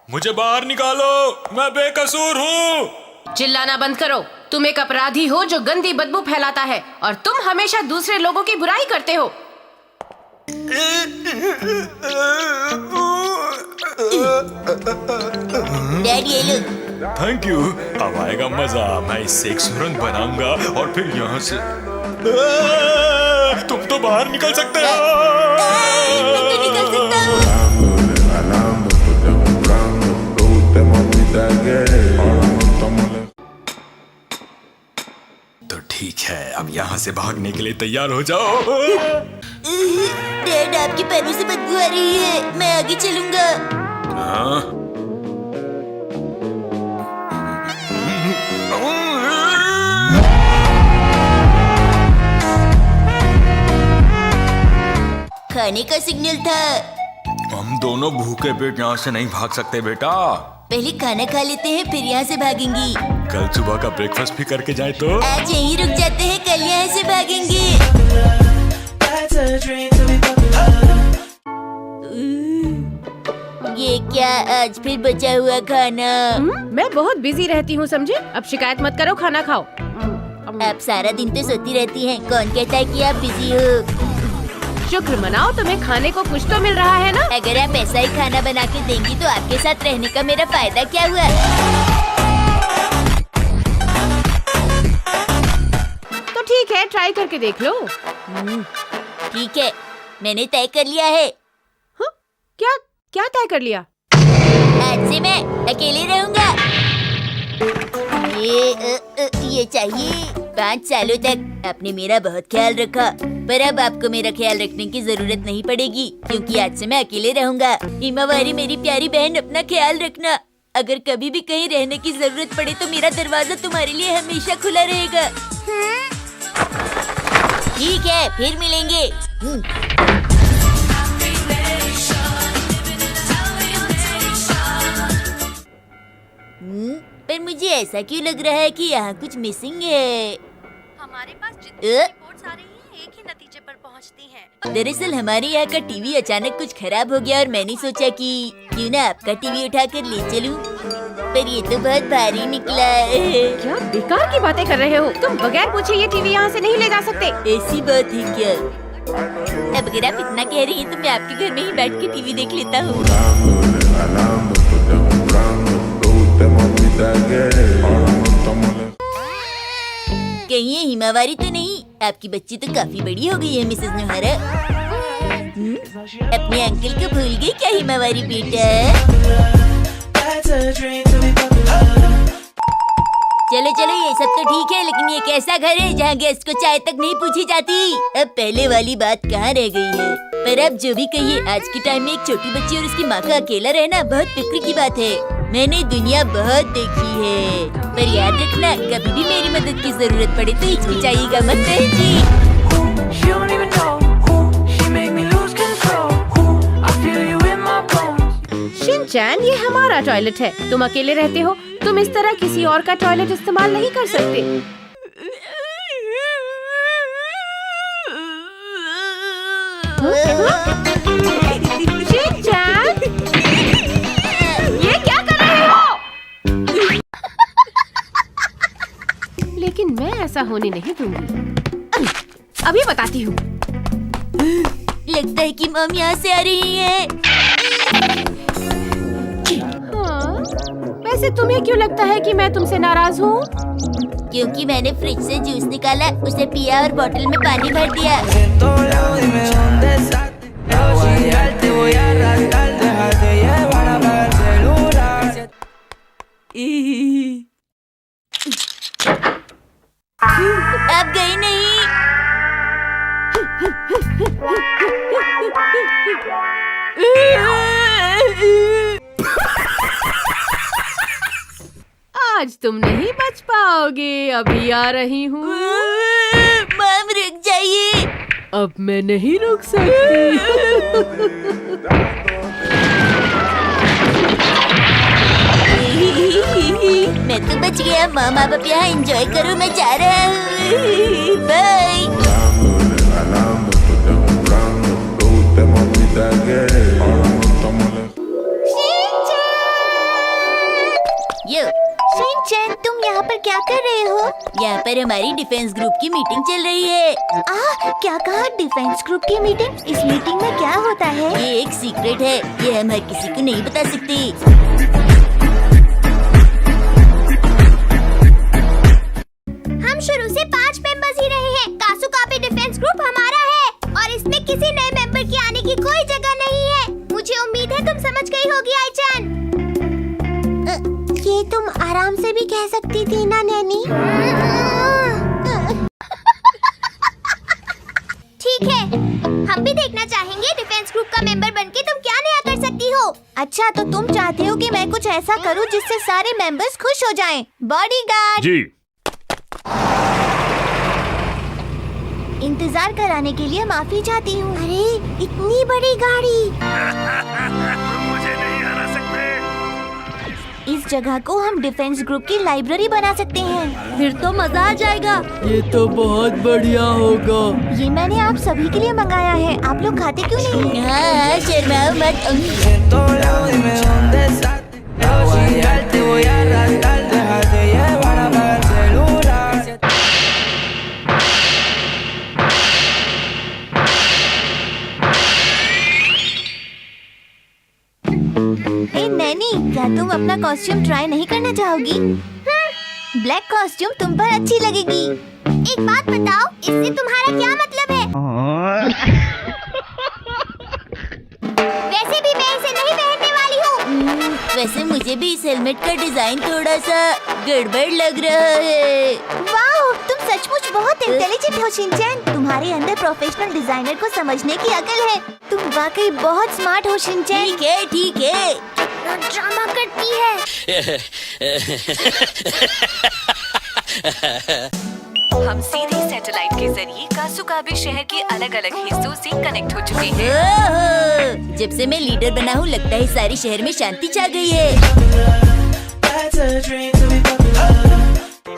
मुझे बाहर निकालो, मैं बेकसूर हूँ। चिल्लाना बंद करो। तुम एक अपराधी हो जो गंदी बदबू फैलाता है और तुम हमेशा दूसरे लोगों की बुराई करते हो। डैडी ये लो। Thank you. अब आएगा मजा। मैं इससे एक सुरंग बनाऊंगा और फिर यहाँ से तुम तो बाहर निकल सकते हो। मैं तो निकल सकता हूँ। तो ठीक है, अब यहाँ से भागने के लिए तैयार हो जाओ। डैड आपके पैरों से बदबू आ रही है, मैं आगे चलूंगा। हाँ? खाने का सिग्नल था। हम दोनों भूखे पेट यहाँ से नहीं भाग सकते बेटा। पहले खाना खा लेते हैं फिर यहाँ से भागेंगे। कल सुबह का ब्रेकफास्ट भी करके जाए तो। आज यहीं रुक जाते हैं, कल यहाँ से भागेंगे। ये क्या आज फिर बचा हुआ खाना? मैं बहुत बिजी रहती हूँ समझे। अब शिकायत मत करो, खाना खाओ। आप सारा दिन तो सोती रहती हैं, कौन कहता है कि आप बिजी हो? शुक्र मनाओ, तुम्हें खाने को कुछ तो मिल रहा है ना। अगर आप ऐसा ही खाना बना के देंगी तो आपके साथ रहने का मेरा फायदा क्या हुआ? तो ठीक है, ट्राई करके देख लो। ठीक है, मैंने तय कर लिया है। हाँ? क्या क्या तय कर लिया? आज से मैं अकेले रहूंगा। ये चाहिए। 5 सालों तक आपने मेरा बहुत ख्याल रखा, पर अब आपको मेरा ख्याल रखने की जरूरत नहीं पड़ेगी क्योंकि आज से मैं अकेले रहूंगा। हिमावारी मेरी प्यारी बहन, अपना ख्याल रखना। अगर कभी भी कहीं रहने की जरूरत पड़े तो मेरा दरवाजा तुम्हारे लिए हमेशा खुला रहेगा। ठीक है, फिर मिलेंगे। पर मुझे ऐसा क्यों लग रहा है कि यहाँ कुछ मिसिंग है? हमारे पास जितनी रिपोर्ट्स आ रही हैं, एक ही नतीजे पर पहुँचती हैं। दरअसल हमारे यहाँ का टीवी अचानक कुछ खराब हो गया और मैंने सोचा कि क्यों ना आपका टीवी उठाकर ले चलूं। पर ये तो बहुत भारी निकला है। क्या बेकार की बातें कर रहे हो तुम? बगैर पूछे ये टीवी यहाँ से नहीं ले जा सकते। ऐसी बात है क्या? अब अगर आप इतना कह रही हैं तो मैं आपके घर में ही बैठ के टीवी देख लेता हूँ। कहीं ये हिमावारी तो नहीं? आपकी बच्ची तो काफी बड़ी हो गई है मिसेस नोहारा। अपने अंकल को भूल गई क्या हिमावारी बेटा? चलो चलो, ये सब तो ठीक है, लेकिन ये कैसा घर है जहाँ गेस्ट को चाय तक नहीं पूछी जाती? अब पहले वाली बात कहाँ रह गई है? पर अब जो भी कहिए, आज के टाइम में एक छोटी बच्ची और उसकी माँ का अकेला रहना बहुत फिक्र की बात है। मैंने दुनिया बहुत देखी है, पर याद रखना कभी भी मेरी मदद की जरूरत पड़े तो हिचकिचाइएगा मत जी। शिनचैन, ये हमारा टॉयलेट है। तुम अकेले रहते हो, तुम इस तरह किसी और का टॉयलेट इस्तेमाल नहीं कर सकते। शिनचैन, ये क्या कर रहे हो? लेकिन मैं ऐसा होने नहीं दूंगी। अभी बताती हूँ। लगता है कि मम यहाँ से आ रही है। हाँ, वैसे तुम्हें क्यों लगता है कि मैं तुमसे नाराज हूँ? क्योंकि मैंने फ्रिज से जूस निकाला, उसे पिया और बोतल में पानी भर दिया। अब गई नहीं। आज तुम नहीं बच पाओगे, अभी आ रही हूँ। मम रुक जाइए। अब मैं नहीं रुक सकती। मैं तो बच गया। मम आप यहाँ एंजॉय करो, मैं जा रहा हूँ। बाय। चैन, तुम यहाँ पर क्या कर रहे हो? यहाँ पर हमारी डिफेंस ग्रुप की मीटिंग चल रही है। क्या कहा? डिफेंस ग्रुप की मीटिंग? इस मीटिंग में क्या होता है? ये एक सीक्रेट है, ये हम हर किसी को नहीं बता सकते। हम शुरू से 5 मेंबर्स ही रहे हैं। कासुकाबे डिफेंस ग्रुप हमारा है और इसमें किसी नए मेंबर की आने की कोई जगह नहीं है। मुझे उम्मीद है तुम समझ गई होगी आईचैन। ये तुम आराम से भी कह सकती थी ना नैनी। ठीक है, हम भी देखना चाहेंगे डिफेंस ग्रुप का मेंबर बनके तुम क्या नया कर सकती हो। अच्छा, तो तुम चाहते हो कि मैं कुछ ऐसा करूं जिससे सारे मेंबर्स खुश हो जाएं। बॉडीगार्ड जी। इंतजार कराने के लिए माफी चाहती हूँ। अरे इतनी बड़ी गाड़ी। मुझे नहीं हरा सकते। इस जगह को हम डिफेंस ग्रुप की लाइब्रेरी बना सकते हैं। फिर तो मजा आ जाएगा। ये तो बहुत बढ़िया होगा। ये मैंने आप सभी के लिए मंगाया है, आप लोग खाते क्यों नहीं? हाँ, शर्माओ मत। नैनी, क्या तुम अपना कॉस्ट्यूम ट्राई नहीं करना चाहोगी? ब्लैक कॉस्ट्यूम तुम पर अच्छी लगेगी। एक बात बताओ, इससे तुम्हारा क्या मतलब है? वैसे भी मैं इसे नहीं पहनने वाली हूँ। वैसे मुझे भी इस हेलमेट का डिजाइन थोड़ा सा गड़बड़ लग रहा है। वाह, तुम सचमुच बहुत इंटेलिजेंट हो शिनचैन। तुम्हारे अंदर प्रोफेशनल डिजाइनर को समझने की अकल है। तुम वाकई बहुत स्मार्ट हो शिनचैन। ठीक है, ठीक है। ड्रामा करती है। हम सीधे सैटेलाइट के जरिए कासुकाबे शहर के अलग अलग हिस्सों से कनेक्ट हो चुके हैं। जब से मैं लीडर बना हूँ, लगता है सारे शहर में शांति छा गई है।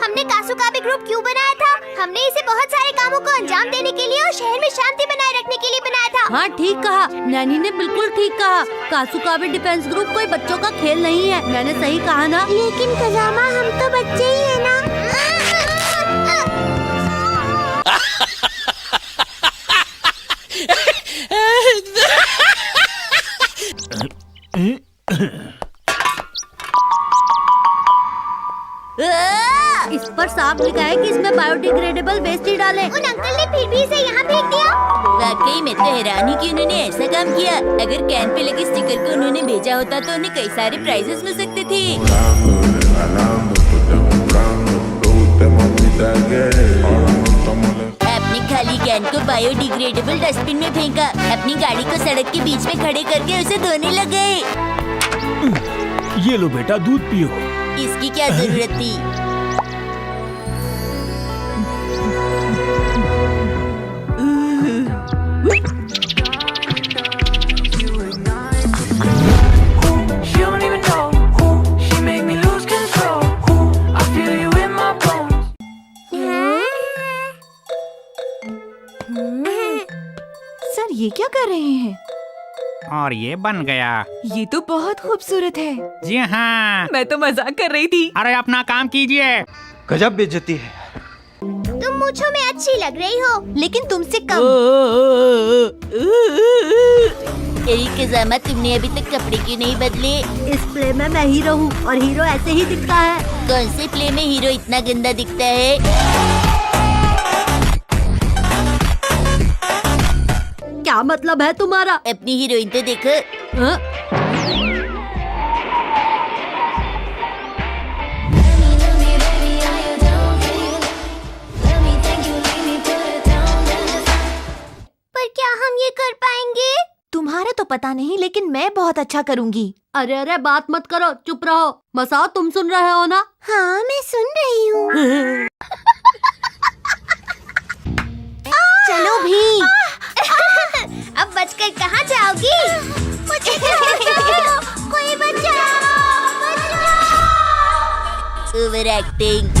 हमने कासुकाबे ग्रुप क्यों बनाया था? हमने इसे बहुत सारे कामों को अंजाम देने के लिए और शहर में शांति बनाए रखने के लिए बनाया था। हाँ, ठीक कहा। नैनी ने बिल्कुल ठीक कहा। कासुकाबे डिफेंस ग्रुप कोई बच्चों का खेल नहीं है। मैंने सही कहा ना? लेकिन कजामा, हम तो बच्चे ही है ना। इस पर साफ लिखा है कि इसमें बायोडिग्रेडेबल वेस्ट ही डालें। उन अंकल ने फिर भी इसे यहाँ फेंक दिया। वाकई मैं तो हैरान ही कि उन्होंने ऐसा काम किया। अगर कैन पे लगे स्टिकर को उन्होंने भेजा होता तो उन्हें कई सारे प्राइजेस मिल सकते थे। अपनी खाली कैन को बायोडिग्रेडेबल डस्टबिन में फेंका। अपनी गाड़ी को सड़क के बीच में खड़े करके उसे धोने लग गए। ये लो बेटा, दूध पियो। इसकी क्या जरूरत थी? सर, ये क्या कर रहे हैं? और ये बन गया। ये तो बहुत खूबसूरत है। जी हाँ। मैं तो मजाक कर रही थी। अरे अपना काम कीजिए। गजब बेइज्जती है। तुम मूंछों में अच्छी लग रही हो, लेकिन तुमसे कम। कजामा, तुमने अभी तक कपड़े क्यों नहीं बदले? इस प्ले में मैं हीरो हूँ और हीरो ऐसे ही दिखता है। कौन से प्ले में हीरो इतना गंदा दिखता है? क्या मतलब है तुम्हारा? अपनी हीरोइन तो देखो। हाँ? पर क्या हम ये कर पाएंगे? तुम्हारा तो पता नहीं, लेकिन मैं बहुत अच्छा करूँगी। अरे अरे, बात मत करो, चुप रहो। मसाओ, तुम सुन रहे हो ना? हाँ, मैं सुन रही हूँ। चलो भी। अब बचकर कहाँ जाओगी? मुझे बचाओ, कोई बचाओ, बचाओ। Over acting.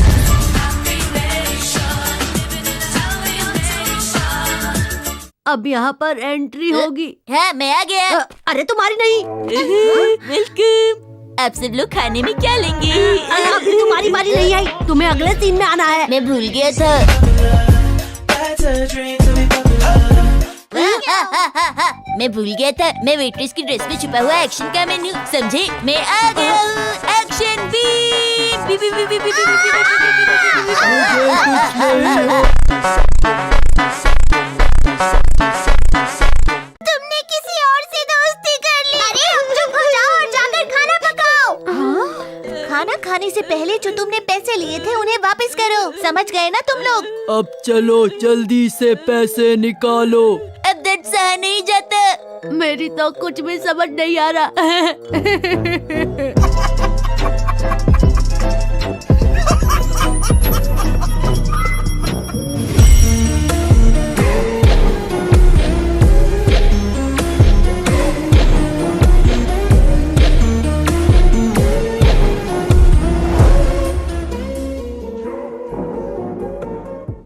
अब यहाँ पर एंट्री होगी। हाँ, मैं आ गया। अरे तुम्हारी नहीं। वेलकम। आप सब लोग खाने में क्या लेंगे? अभी तुम्हारी बारी नहीं आई, तुम्हें अगले सीन में आना है। मैं भूल गया था। मैं भूल गया था, मैं वेट्रेस की ड्रेस में छुपा हुआ एक्शन का मेन्यू, समझे? मैं आ गया हूँ। Action beep beep beep beep beep beep तुमने किसी और से दोस्ती कर ली। अरे चुप हो जाओ और जाकर खाना पकाओ। खाना खाने से पहले जो तुमने पैसे लिए थे उन्हें वापस करो, समझ गए ना तुम लोग? अब चलो जल्दी से पैसे निकालो। अब दर्द सहा नहीं जाता। मेरी तो कुछ भी समझ नहीं आ रहा।